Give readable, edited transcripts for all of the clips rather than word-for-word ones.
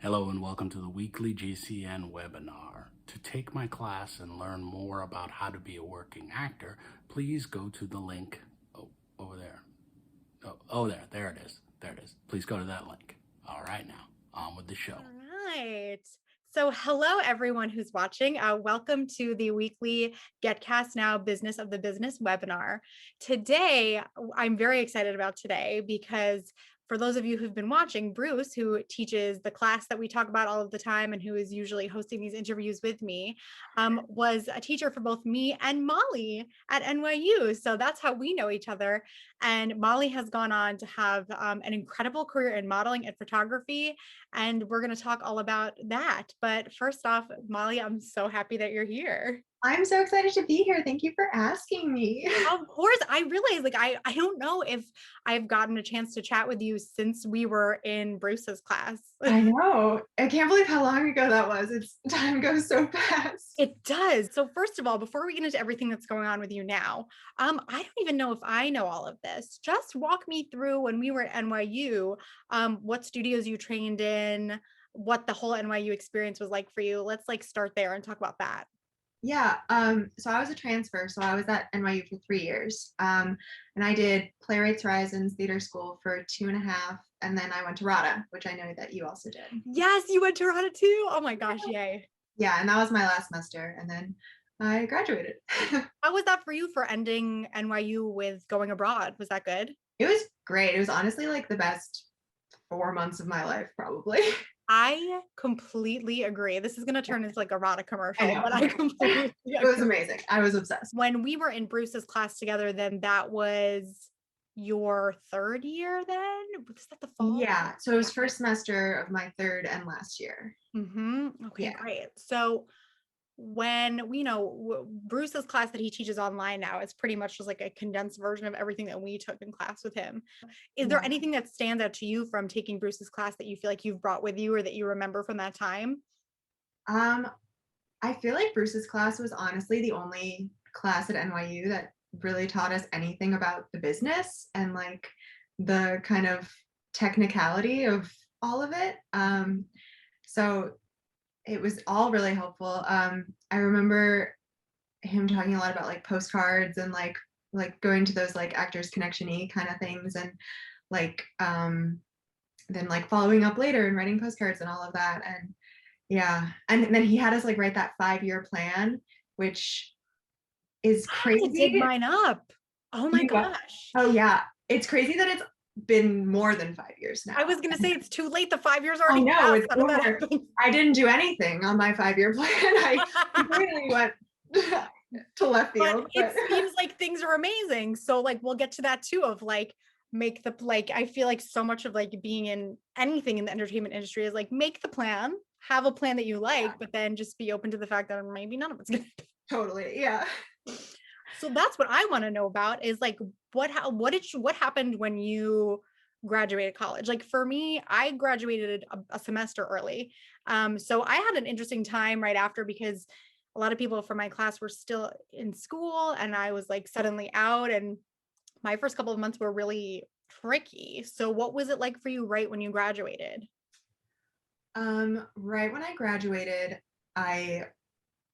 Hello and welcome to the weekly GCN webinar. To take my class and learn more about how to be a working actor, please go to the link over there. There it is. There it is. Please go to that link. All right, now on with the show. All right. So hello, everyone who's watching. Welcome to the weekly GetCast Now Business of the Business webinar. Today, I'm very excited about today because for those of you who've been watching, Bruce, who teaches the class that we talk about all of the time and who is usually hosting these interviews with me, was a teacher for both me and Molly at NYU. So that's how we know each other. And Molly has gone on to have an incredible career in modeling and photography. And we're going to talk all about that. But first off, Molly, I'm so happy that you're here. I'm so excited to be here. Thank you for asking me. Of course, I realize I don't know if I've gotten a chance to chat with you since we were in Bruce's class. I know. I can't believe how long ago that was. Time goes so fast. It does. So first of all, before we get into everything that's going on with you now, I don't even know if I know all of this. Just walk me through when we were at NYU, what studios you trained in, what the whole NYU experience was like for you. Let's start there and talk about that. Yeah. So I was a transfer. So I was at NYU for 3 years. And I did Playwrights Horizons Theater School for 2.5. And then I went to RADA, which I know that you also did. Yes, you went to RADA too. Oh my gosh, yay. Yeah. And that was my last semester. And then I graduated. How was that for you for ending NYU with going abroad? Was that good? It was great. It was honestly like the best 4 months of my life, probably. I completely agree. This is going to turn into like a RADA commercial, I know. but I completely agree. It was amazing. I was obsessed. When we were in Bruce's class together, then that was your third year then? Was that the fall? Yeah. So it was first semester of my third and last year. Okay, Yeah. great. So when we know Bruce's class that he teaches online now, it's pretty much just like a condensed version of everything that we took in class with him. Is there anything that stands out to you from taking Bruce's class that you feel like you've brought with you or that you remember from that time? I feel like Bruce's class was honestly the only class at NYU that really taught us anything about the business and like the kind of technicality of all of it. So it was all really helpful. I remember him talking a lot about like postcards and like going to those like Actors Connection-y kind of things and like then like following up later and writing postcards and all of that. And yeah. And then he had us like write that 5-year plan, which is crazy. I dig mine up. Oh my gosh. Oh yeah. It's crazy that it's been more than 5 years now. I was gonna say it's too late. The 5 years already I know, it's over. That I didn't do anything on my 5-year plan. I completely went to left field. But it seems like things are amazing. So like we'll get to that too of like make the like I feel like so much of like being in anything in the entertainment industry is like make the plan, have a plan that you like, but then just be open to the fact that maybe none of it's gonna be. Totally, yeah. So that's what I want to know about is like what happened when you graduated college? Like for me, I graduated a semester early. So I had an interesting time right after because a lot of people from my class were still in school and I was like suddenly out and my first couple of months were really tricky. So what was it like for you right when you graduated? Right when I graduated, I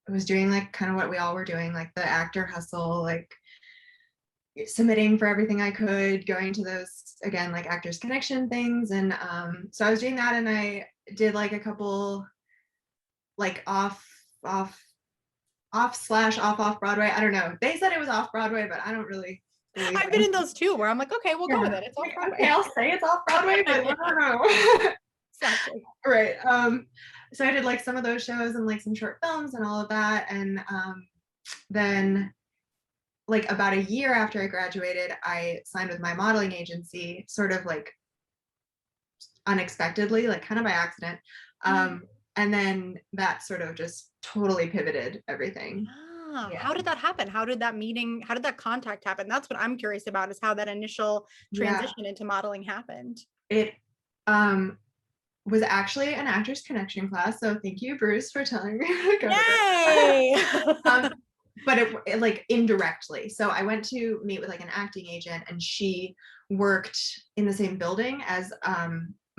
was doing like kind of what we all were doing, like the actor hustle, like submitting for everything I could, going to those again like Actors Connection things. And so I was doing that and I did like a couple like off Broadway. I don't know. They said it was off Broadway, but I don't really believe I've been in those too where I'm like, okay, we'll go with it. It's off Broadway. Okay, I'll say it's off Broadway, but I don't know. Exactly. Right. So I did like some of those shows and like some short films and all of that. And then like about a year after I graduated, I signed with my modeling agency, sort of like unexpectedly, like kind of by accident. And then that sort of just totally pivoted everything. Yeah. How did that happen? How did that contact happen? That's what I'm curious about is how that initial transition into modeling happened. It was actually an Actors Connection class. So thank you, Bruce, for telling me to go. Yay! But it like indirectly. So I went to meet with like an acting agent and she worked in the same building as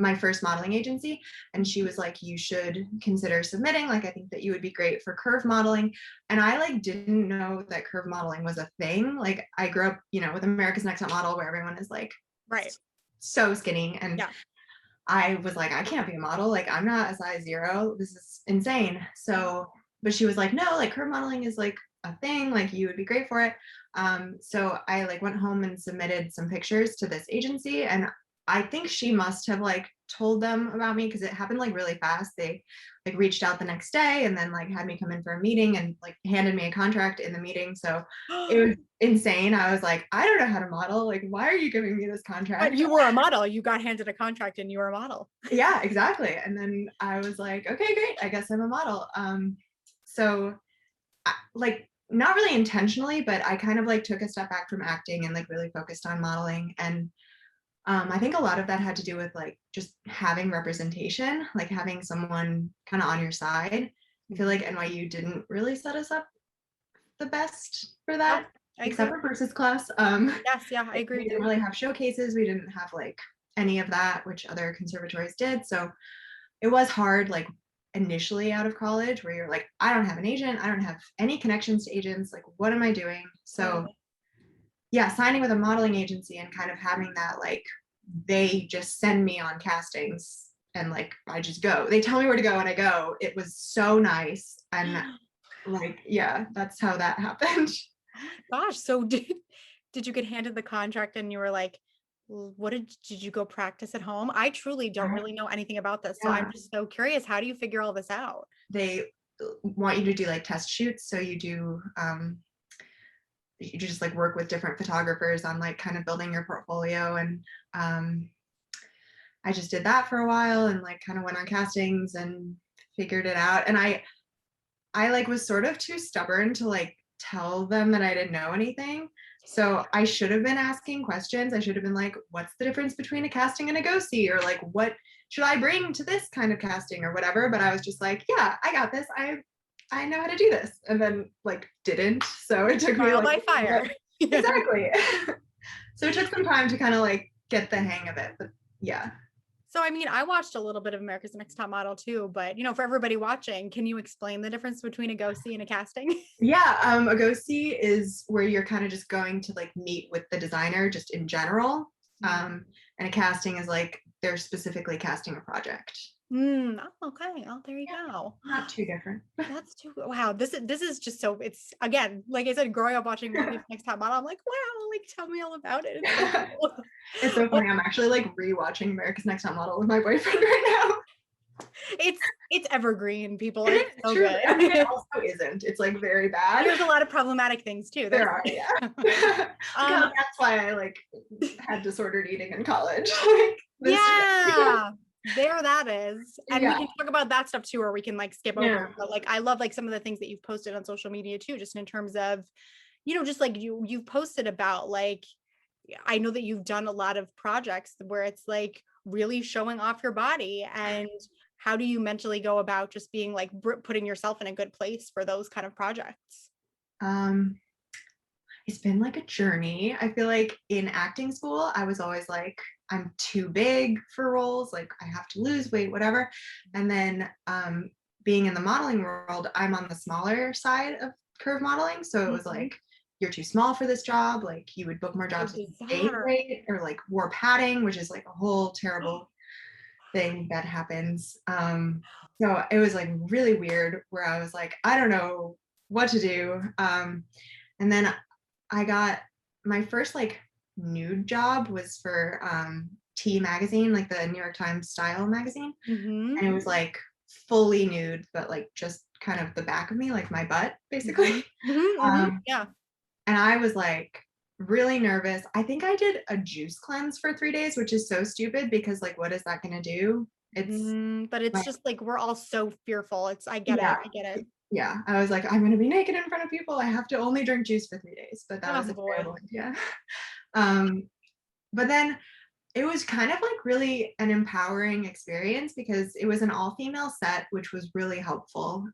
my first modeling agency, and she was like, you should consider submitting, like I think that you would be great for curve modeling. And I like didn't know that curve modeling was a thing. Like I grew up, you know, with America's Next Top Model, where everyone is like Right. so skinny, and Yeah. I was like, I can't be a model, like I'm not a size 0, this is insane. So but she was like, no, like curve modeling is like a thing, like you would be great for it. So I like went home and submitted some pictures to this agency, and I think she must have like told them about me because it happened like really fast. They like reached out the next day and then like had me come in for a meeting and like handed me a contract in the meeting. So it was insane. I was like, I don't know how to model. Like, why are you giving me this contract? But you were a model. You got handed a contract and you were a model. Yeah, exactly. And then I was like, okay, great. I guess I'm a model. So like not really intentionally, but I kind of like took a step back from acting and like really focused on modeling. And I think a lot of that had to do with like just having representation, like having someone kind of on your side. I feel like NYU didn't really set us up the best for that, except for versus class. Yes, yeah, I agree we with didn't you. really have showcases. We didn't have like any of that, which other conservatories did. So it was hard, like initially out of college, where you're like, I don't have an agent, I don't have any connections to agents. Like, what am I doing? So yeah, signing with a modeling agency and kind of having that, like, they just send me on castings and like I just go. They tell me where to go and I go. It was so nice. And like, yeah, that's how that happened. Oh my gosh. So did you get handed the contract and you were like, what did you go practice at home? I truly don't really know anything about this. So Yeah. I'm just so curious. How do you figure all this out? They want you to do like test shoots. So you just like work with different photographers on like kind of building your portfolio. And I just did that for a while and like kind of went on castings and figured it out. And I like was sort of too stubborn to like tell them that I didn't know anything. So I should have been asking questions. I should have been like, what's the difference between a casting and a Ghosty? Or like, what should I bring to this kind of casting or whatever? But I was just like, yeah, I got this. I know how to do this. And then like didn't. So it took me Trial like by fire. exactly. So it took some time to kind of like get the hang of it. But yeah. So, I mean, I watched a little bit of America's Next Top Model too, but you know, for everybody watching, can you explain the difference between a Ghosty and a casting? Yeah, a Ghosty is where you're kind of just going to like meet with the designer just in general. And a casting is like they're specifically casting a project. Oh, okay. Oh, there you go. Not too different. That's too wow. This is just so it's again, like I said, growing up watching America's Next Top Model, I'm like, wow, like tell me all about it. It's so cool. It's so funny. I'm actually like rewatching America's Next Top Model with my boyfriend right now. It's evergrone, people. It's so True. good. I mean, it also isn't. It's like very bad. There's a lot of problematic things too. There are, yeah. That's why I like had disordered eating in college. Like, yeah. There that is. And yeah. we can talk about that stuff too, or we can like skip over. But like I love like some of the things that you've posted on social media too, just in terms of, you know, just like you've posted about like, I know that you've done a lot of projects where it's like really showing off your body, and how do you mentally go about just being like putting yourself in a good place for those kind of projects? It's been like a journey. I feel like in acting school, I was always like, I'm too big for roles, like I have to lose weight, whatever. And then being in the modeling world, I'm on the smaller side of curve modeling. So it was like, you're too small for this job. Like you would book more jobs with gain weight or like wore padding, which is like a whole terrible thing that happens. So it was like really weird where I was like, I don't know what to do. And then I got my first like nude job was for T Magazine, like the New York Times style magazine. And it was like fully nude, but like just kind of the back of me, like my butt, basically. Yeah. And I was like really nervous. I think I did a juice cleanse for 3 days, which is so stupid because like, what is that going to do? It's but it's just like we're all so fearful. I get it. Yeah, I was like, I'm going to be naked in front of people. I have to only drink juice for 3 days, but that was a terrible idea. But then it was kind of like really an empowering experience because it was an all-female set, which was really helpful.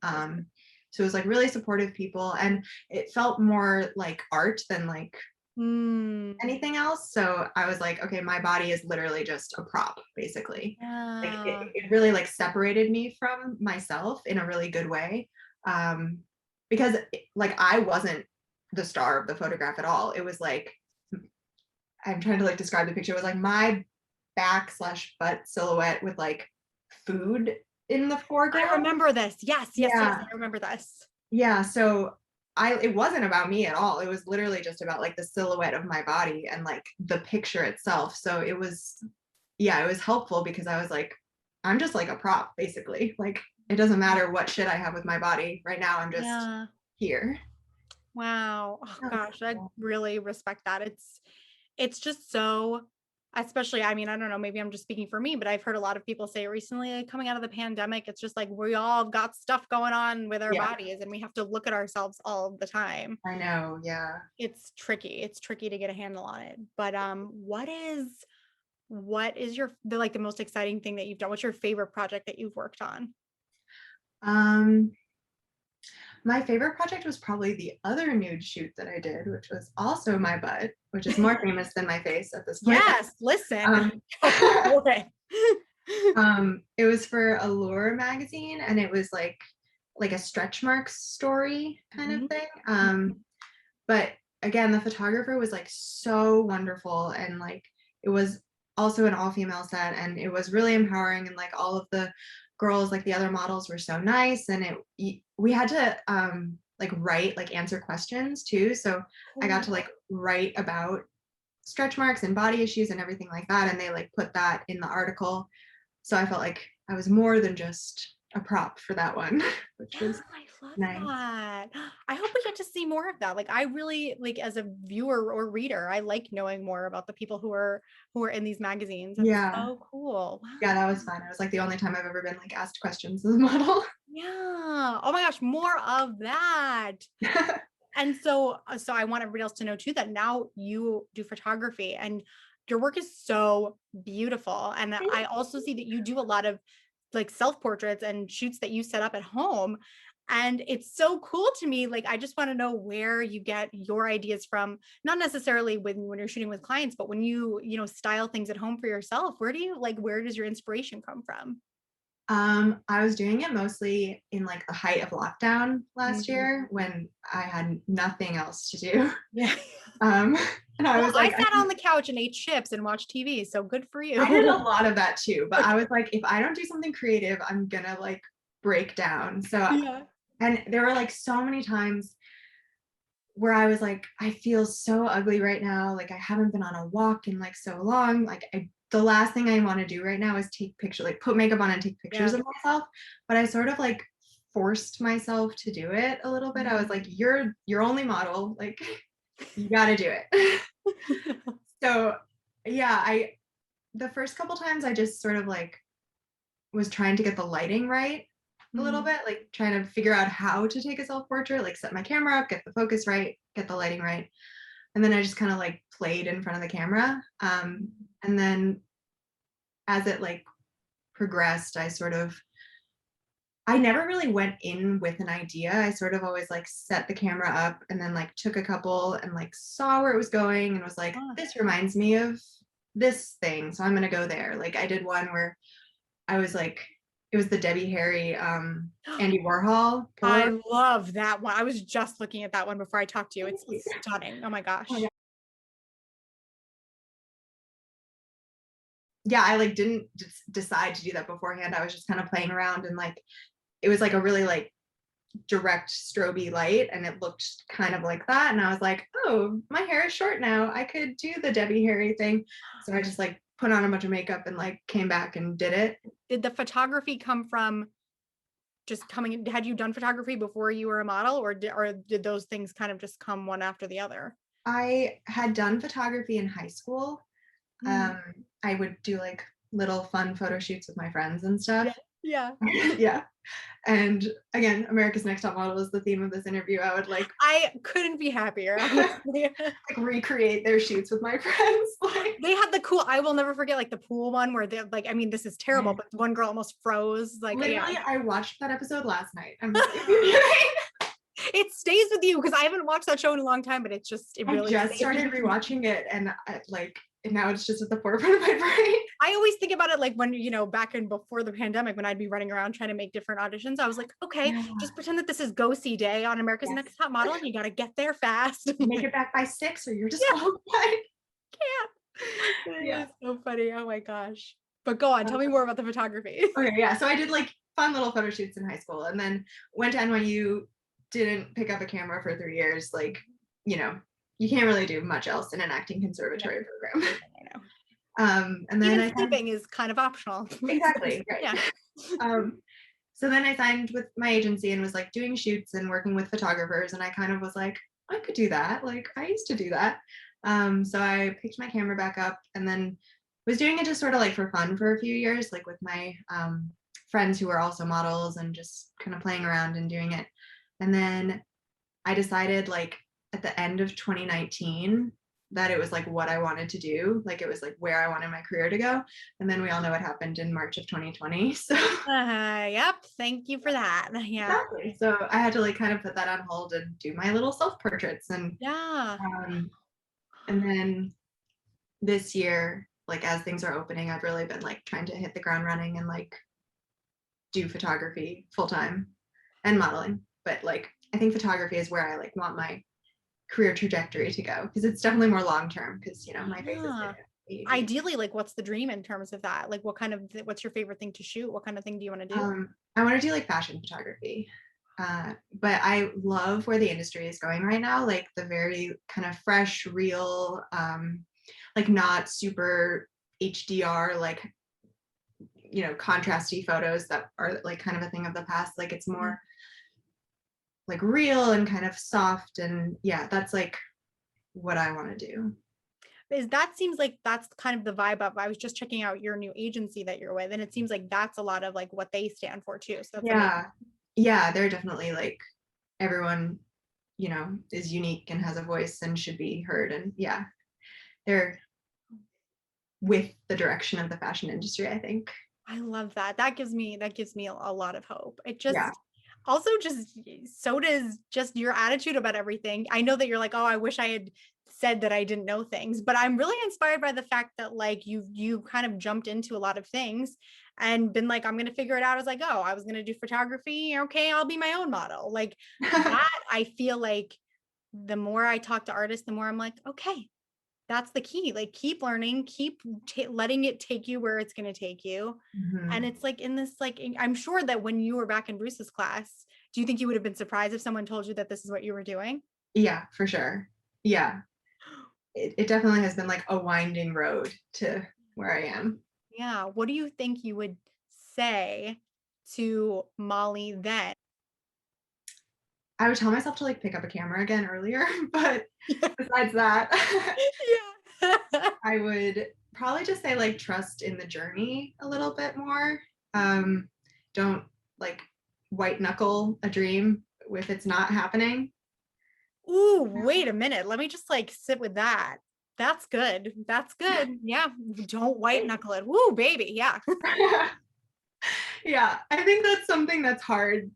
So it was like really supportive people, and it felt more like art than like anything else. So I was like, okay, my body is literally just a prop, basically. Like Yeah. it really like separated me from myself in a really good way. Because like I wasn't the star of the photograph at all. It was like, I'm trying to like describe the picture. It was like my back / butt silhouette with like food in the I foreground. remember this. Yes. Yeah. I remember this. Yeah. So it wasn't about me at all. It was literally just about like the silhouette of my body and like the picture itself. So it was helpful because I was like, I'm just like a prop, basically. Like it doesn't matter what shit I have with my body right now. I'm just here. Wow. Oh That was gosh, I cool. really respect that. It's just so, especially, I mean, I don't know, maybe I'm just speaking for me, but I've heard a lot of people say recently, like, coming out of the pandemic, it's just like we all have got stuff going on with our Yeah, bodies and we have to look at ourselves all the time. I know. Yeah. It's tricky. It's tricky to get a handle on it. But what is the most exciting thing that you've done? What's your favorite project that you've worked on? Um, my favorite project was probably the other nude shoot that I did, which was also my butt, which is more famous than my face at this point. Yes, listen. Um, Okay. it was for Allure magazine, and it was like a stretch marks story kind of thing. But again, the photographer was like so wonderful, and like it was also an all-female set, and it was really empowering, and like all of the girls, like the other models, were so nice, and we had to like write, like answer questions too. So I got to like write about stretch marks and body issues and everything like that, and they like put that in the article. So I felt like I was more than just a prop for that one, which was I love nice. that. I hope we get to see more of that. Like I really like as a viewer or reader, I like knowing more about the people who are in these magazines. That's so cool. Wow. Yeah, that was fun. It was like the only time I've ever been like asked questions as a model. Yeah. Oh my gosh, more of that. And so I want everybody else to know too that now you do photography and your work is so beautiful. And I also see that you do a lot of like self-portraits and shoots that you set up at home. And it's so cool to me. Like, I just want to know where you get your ideas from, not necessarily when you're shooting with clients, but when you style things at home for yourself. Where does your inspiration come from? I was doing it mostly in like the height of lockdown last year when I had nothing else to do. Yeah. And I was like, I sat on the couch and ate chips and watched TV. So good for you. I did a lot of that too, but I was like, if I don't do something creative, I'm gonna like break down. So, and there were like so many times where I was like, I feel so ugly right now. Like I haven't been on a walk in like so long. Like the last thing I want to do right now is take pictures, like put makeup on and take pictures of myself. But I sort of like forced myself to do it a little bit. I was like, you're your only model. Like you got to do it. So yeah, the first couple times I just sort of like was trying to get the lighting right a little bit, like trying to figure out how to take a self-portrait, like set my camera up, get the focus right, get the lighting right. And then I just kind of like played in front of the camera. And then as it like progressed, I never really went in with an idea. I sort of always like set the camera up and then like took a couple and like saw where it was going and was like, this reminds me of this thing. So I'm going to go there. Like I did one where I was like, it was the Debbie Harry, Andy Warhol. I love that one. I was just looking at that one before I talked to you. It's stunning. Oh my gosh. Yeah, I like didn't decide to do that beforehand. I was just kind of playing around and like it was like a really like direct strobe light and it looked kind of like that. And I was like, oh, my hair is short now. I could do the Debbie Harry thing. So I just like put on a bunch of makeup and like came back and did it. Did the photography come from had you done photography before you were a model or did those things kind of just come one after the other? I had done photography in high school. I would do like little fun photo shoots with my friends and stuff. Yeah. Yeah. And again, America's Next Top Model is the theme of this interview. I couldn't be happier. Honestly. Like recreate their shoots with my friends. Like, they had the cool, I will never forget like the pool one where they're like, I mean, this is terrible, but one girl almost froze. Like literally, I watched that episode last night. It stays with you because I haven't watched that show in a long time, but it I really just stays started with me. rewatching it, and and now it's just at the forefront of my brain. I always think about it like when, back in before the pandemic, when I'd be running around trying to make different auditions, I was like, okay, Yeah. just pretend that this is Ghosty Day on America's Yes. Next Top Model, and you got to get there fast. Make it back by 6 or you're Yeah. disqualified. It Yeah. is so funny. Oh my gosh. But go on, tell me more about the photography. Okay, yeah. So I did like fun little photo shoots in high school, and then went to NYU, didn't pick up a camera for 3 years. Like, you can't really do much else in an acting conservatory program. I know. And then Even sleeping is kind of optional. Exactly, right. Yeah. So then I signed with my agency and was like doing shoots and working with photographers, and I kind of was like, I could do that. Like, I used to do that. So I picked my camera back up and then was doing it just sort of like for fun for a few years, like with my friends who were also models, and just kind of playing around and doing it. And then I decided like at the end of 2019 that it was like what I wanted to do. Like it was like where I wanted my career to go. And then we all know what happened in March of 2020. So Yep. Thank you for that. Yeah. exactly. So I had to like kind of put that on hold and do my little self-portraits. And Yeah. then this year, like as things are opening, I've really been like trying to hit the ground running and like do photography full time and modeling. But like I think photography is where I like want my career trajectory to go, because it's definitely more long term, because my face is like ideally, like what's the dream in terms of that? Like what's your favorite thing to shoot? What kind of thing do you want to do? I want to do like fashion photography, but I love where the industry is going right now, like the very kind of fresh, real, like not super HDR, like contrasty photos that are like kind of a thing of the past. Like it's more like real and kind of soft, and yeah, that's like what I want to do. That seems like that's kind of the vibe of, I was just checking out your new agency that you're with, and it seems like that's a lot of like what they stand for too. So that's amazing. Yeah, they're definitely like everyone is unique and has a voice and should be heard, and yeah, they're with the direction of the fashion industry, I think. I love that. That gives me a lot of hope. It just Yeah. Also just so does just your attitude about everything. I know that you're like, oh, I wish I had said that I didn't know things, but I'm really inspired by the fact that like you kind of jumped into a lot of things and been like, I'm going to figure it out as I go. I was going to do photography. Okay, I'll be my own model. Like that, I feel like the more I talk to artists, the more I'm like, okay, that's the key. Like keep learning, keep letting it take you where it's going to take you. Mhm. And it's like in this, like, I'm sure that when you were back in Bruce's class, do you think you would have been surprised if someone told you that this is what you were doing? Yeah, for sure. Yeah. It definitely has been like a winding road to where I am. Yeah. What do you think you would say to Molly then? I would tell myself to like pick up a camera again earlier, but besides that, Yeah. I would probably just say like trust in the journey a little bit more. Don't like white knuckle a dream if it's not happening. Ooh, wait a minute. Let me just like sit with that. That's good. That's good. Yeah. Don't white knuckle it. Woo, baby. Yeah. Yeah, I think that's something that's hard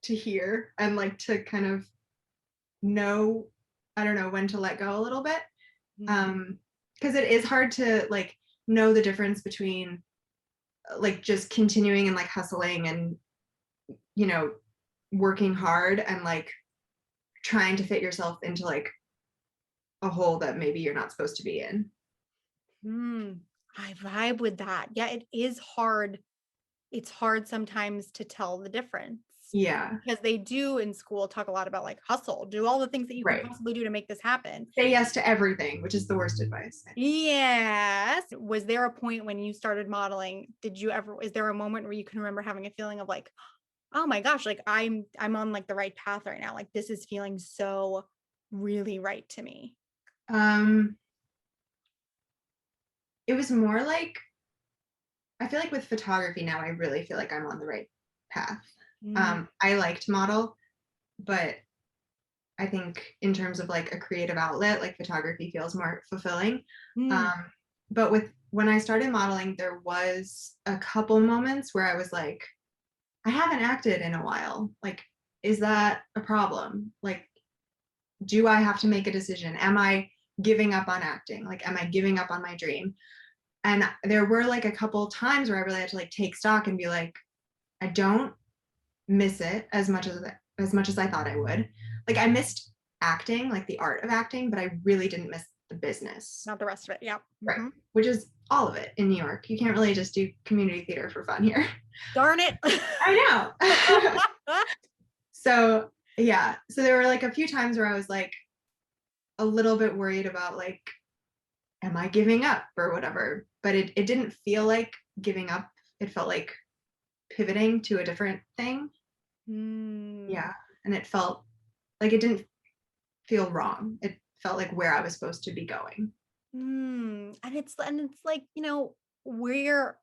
to hear and like to kind of know, I don't know, when to let go a little bit. Because it is hard to like know the difference between like just continuing and like hustling and working hard and like trying to fit yourself into like a hole that maybe you're not supposed to be in. I vibe with that. Yeah, it is hard. It's hard sometimes to tell the difference. Yeah. Because they do in school talk a lot about like hustle, do all the things that you can possibly do to make this happen. Say yes to everything, which is the worst advice. Yes. Was there a point when you started modeling? Is there a moment where you can remember having a feeling of like, oh my gosh, like I'm on like the right path right now. Like this is feeling so really right to me. It was more like, I feel like with photography now, I really feel like I'm on the right path. I like to model, but I think in terms of like a creative outlet, like photography feels more fulfilling. But when I started modeling, there was a couple moments where I was like, I haven't acted in a while. Like is that a problem? Like, do I have to make a decision? Am I giving up on acting? Like, am I giving up on my dream? And there were like a couple times where I really had to like take stock and be like, I don't miss it as much as I thought I would. Like, I missed acting, like the art of acting, but I really didn't miss the business. Not the rest of it. Yeah. Right. Mhm. Which is all of it in New York. You can't really just do community theater for fun here. Darn it. I know. So yeah. So there were like a few times where I was like a little bit worried about like, am I giving up or whatever? But it didn't feel like giving up. It felt like pivoting to a different thing. Yeah. And it felt like it didn't feel wrong. It felt like where I was supposed to be going. And it's like, you know, we're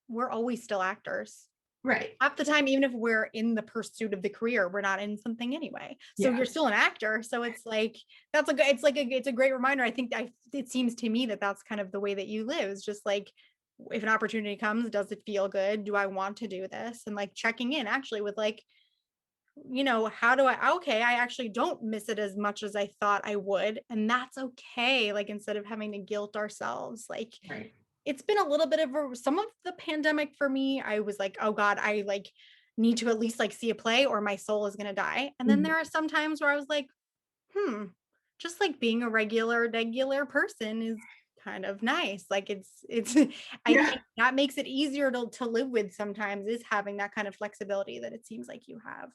always still actors. Right. Half the time, even if we're in the pursuit of the career, we're not in something anyway. So Yeah. you're still an actor. So it's like, it's a great reminder. I think it seems to me that that's kind of the way that you live. It's just like, if an opportunity comes, does it feel good? Do I want to do this? And like checking in actually with like, you know, I actually don't miss it as much as I thought I would. And that's okay. Like, instead of having to guilt ourselves, like, Right. it's been a little bit of some of the pandemic for me. I was like, oh God, I like need to at least like see a play or my soul is going to die. And then there are some times where I was like, just like being a regular person is kind of nice. Like I think that makes it easier to live with sometimes, is having that kind of flexibility that it seems like you have.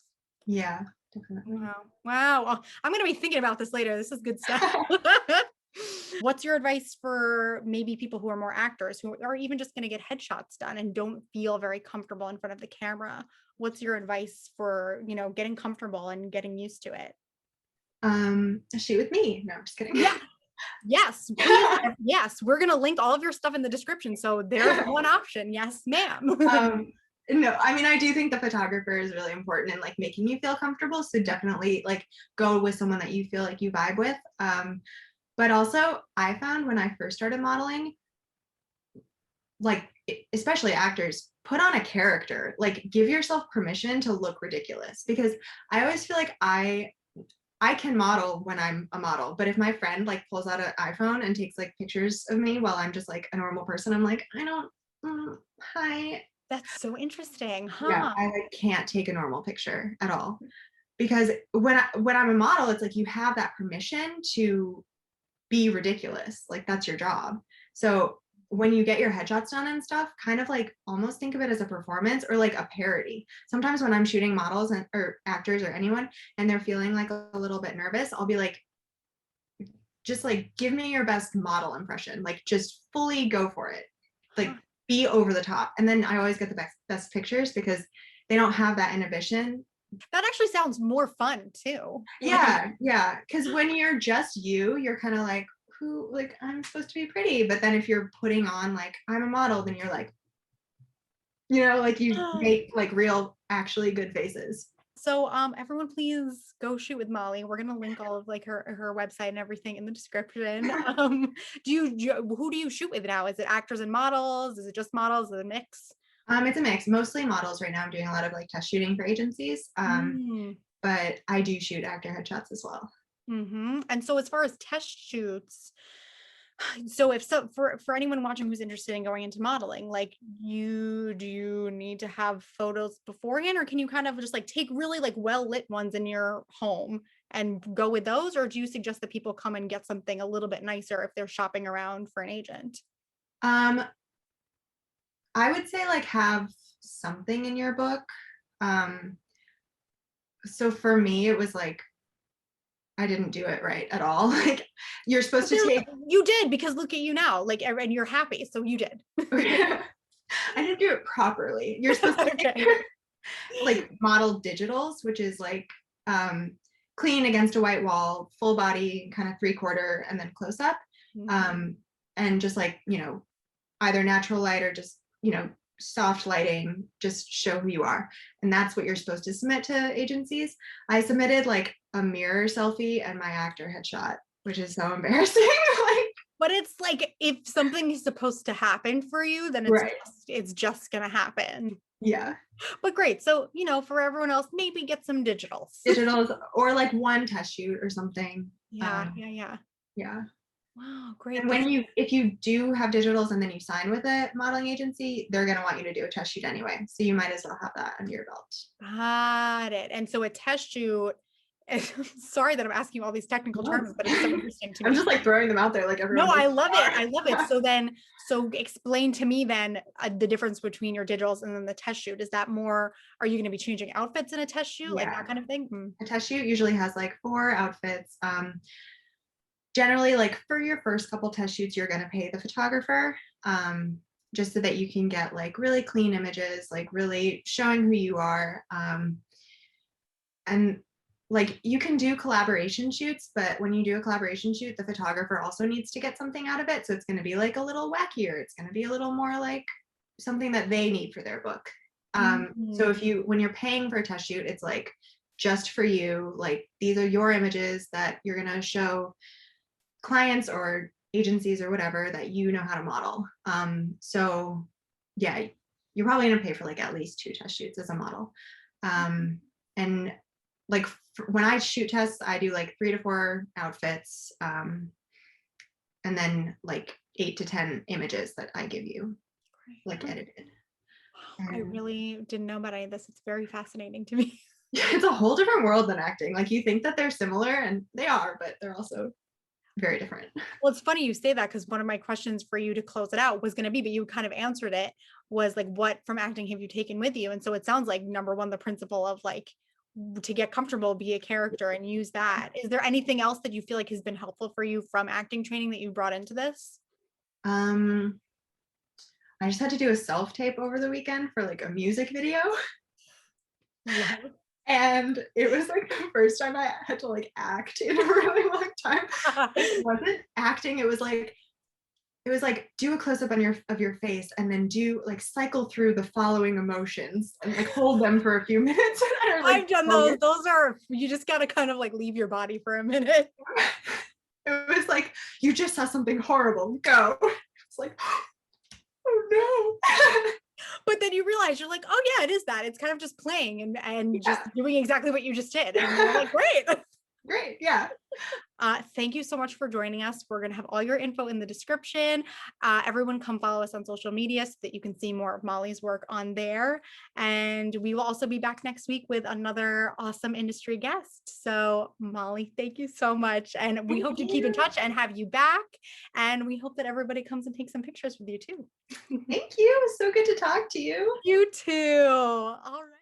Yeah, definitely. Wow. Well, I'm going to be thinking about this later. This is good stuff. What's your advice for maybe people who are more actors who are even just going to get headshots done and don't feel very comfortable in front of the camera? What's your advice for, you know, getting comfortable and getting used to it? Shoot with me. No, I'm just kidding. Yeah. Yes, please. Yes, we're going to link all of your stuff in the description. So there's one option. Yes, ma'am. No, I mean, I do think the photographer is really important in like making you feel comfortable. So definitely like go with someone that you feel like you vibe with. But also I found when I first started modeling, like especially actors, put on a character, like give yourself permission to look ridiculous, because I always feel like I can model when I'm a model, but if my friend like pulls out an iPhone and takes like pictures of me while I'm just like a normal person, I'm like, I don't, hi. That's so interesting, huh? Yeah, I like can't take a normal picture at all, because when I'm a model, it's like you have that permission to be ridiculous. Like that's your job. So when you get your headshots done and stuff, kind of like almost think of it as a performance or like a parody. Sometimes when I'm shooting models or actors or anyone and they're feeling like a little bit nervous, I'll be like, just like give me your best model impression. Like just fully go for it. Like be over the top. And then I always get the best pictures because they don't have that inhibition. That actually sounds more fun too. Yeah. Because when you're just you're kind of like, who, like, I'm supposed to be pretty. But then if you're putting on like I'm a model, then you're like, you know, like you make like real, actually good faces. So everyone please go shoot with Molly. We're gonna link all of like her website and everything in the description. Who do you shoot with now? Is it actors and models? Is it just models? Is it a mix? It's a mix, mostly models right now. I'm doing a lot of like test shooting for agencies. But I do shoot actor headshots as well. And so as far as test shoots, so for anyone watching who's interested in going into modeling, like do you need to have photos beforehand, or can you kind of just like take really like well lit ones in your home and go with those, or do you suggest that people come and get something a little bit nicer if they're shopping around for an agent? I would say like have something in your book. So for me, it was like I didn't do it right at all. Like you're supposed to take. You did, because look at you now, like, and you're happy, so you did. I didn't do it properly. You're supposed to take like model digitals, which is like clean against a white wall, full body, kind of 3/4, and then close up, and just like, you know, either natural light or just, you know, soft lighting, just show who you are. And that's what you're supposed to submit to agencies. I submitted like a mirror selfie and my actor headshot, which is so embarrassing. Like, but it's like, if something is supposed to happen for you, then it's just gonna happen. Yeah. But great. So, for everyone else, maybe get some digitals. Digitals or like one test shoot or something. Yeah. Yeah. Wow, great. And if you do have digitals and then you sign with a modeling agency, they're going to want you to do a test shoot anyway. So you might as well have that under your belt. Got it. And so a test shoot, sorry that I'm asking you all these technical terms, but it's so interesting to me. I'm just like throwing them out there like everyone. No, I love it. I love it. So explain to me then the difference between your digitals and then the test shoot. Is that more, are you going to be changing outfits in a test shoot? Like that kind of thing? A test shoot usually has like 4 outfits. Generally, like for your first couple test shoots, you're going to pay the photographer, just so that you can get like really clean images, like really showing who you are. And like you can do collaboration shoots, but when you do a collaboration shoot, the photographer also needs to get something out of it. So it's going to be like a little wackier. It's going to be a little more like something that they need for their book. So when you're paying for a test shoot, it's like just for you, like these are your images that you're going to show clients or agencies or whatever that you know how to model. So yeah, you're probably going to pay for like at least 2 test shoots as a model. And like when I shoot tests, I do like 3 to 4 outfits, and then like 8 to 10 images that I give you, like edited. I really didn't know about any of this. It's very fascinating to me. It's a whole different world than acting. Like you think that they're similar, and they are, but they're also very different. Well, it's funny you say that because one of my questions for you to close it out was going to be, but you kind of answered it, was like, what from acting have you taken with you? And so it sounds like number one, the principle of like, to get comfortable, be a character and use that. Is there anything else that you feel like has been helpful for you from acting training that you brought into this? I just had to do a self-tape over the weekend for like a music video. What? And it was like the first time I had to like act in a really long time. It wasn't acting, it was like do a close-up on of your face and then do like cycle through the following emotions and like hold them for a few minutes. And I've done those. Those are, you just gotta kind of like leave your body for a minute. It was like, you just saw something horrible, go. It's like, oh no. But then you realize you're like, oh yeah, it is that. It's kind of just playing and just doing exactly what you just did. And you're like, great. Great, yeah. Thank you so much for joining us. We're going to have all your info in the description. Everyone come follow us on social media so that you can see more of Molly's work on there. And we will also be back next week with another awesome industry guest. So Molly, thank you so much. And we hope to keep in touch and have you back. And we hope that everybody comes and takes some pictures with you too. Thank you. It was so good to talk to you. You too. All right.